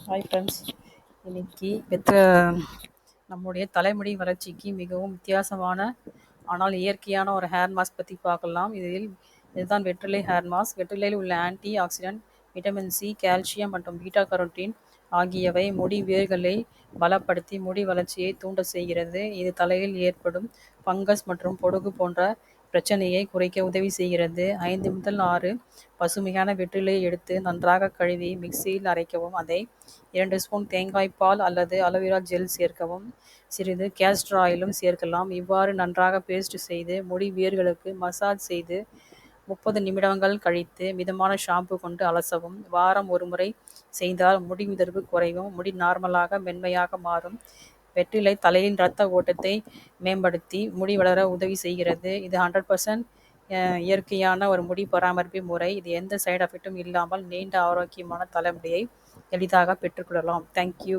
Hi friends. இன்னைக்கு நம்முடைய தலைமுடி வளர்ச்சிக்கு மிகவும் வித்தியாசமான ஆனால் இயற்கையான ஒரு ஹேர் மாஸ்க் பற்றி பார்க்கலாம். இதுதான் வெற்றிலை ஹேர் மாஸ்க். வெற்றிலையில் உள்ள antioxidant, vitamin C, calcium மற்றும் பீட்டா கரோட்டின் ஆகியவை முடி வேர்களை பலப்படுத்தி முடி வளர்ச்சியை தூண்ட செய்கிறது. இது தலையில் ஏற்படும் ஃபங்கஸ் மற்றும் பொடுகு போன்ற பிரச்சனையை குறைக்க உதவி செய்கிறது. 5 முதல் 6 பசுமையான வெற்றிலையை எடுத்து நன்றாக கழுவி மிக்சியில் அரைக்கவும். அதை 2 ஸ்பூன் தேங்காய் பால் அல்லது அலோவேரா ஜெல் சேர்க்கவும். சிறிது கேஸ்டர் ஆயிலும் சேர்க்கலாம். இவ்வாறு நன்றாக பேஸ்ட் செய்து முடி வேர்களுக்கு மசாஜ் செய்து 30 நிமிடங்கள் கழித்து மிதமான ஷாம்பு கொண்டு அலசவும். வாரம் ஒரு முறை செய்தால் முடி உதிர்வு குறையும், முடி நார்மலாக மென்மையாக மாறும். வெற்றிலை தலையின் இரத்த ஓட்டத்தை மேம்படுத்தி முடி வளர உதவி செய்கிறது. இது 100% இயற்கையான ஒரு முடி பராமரிப்பு முறை. இது எந்த சைடு எஃபெக்டும் இல்லாமல் நீண்ட ஆரோக்கியமான தலைமுடியை எளிதாக பெற்றுக்கொள்ளலாம். தேங்க்யூ.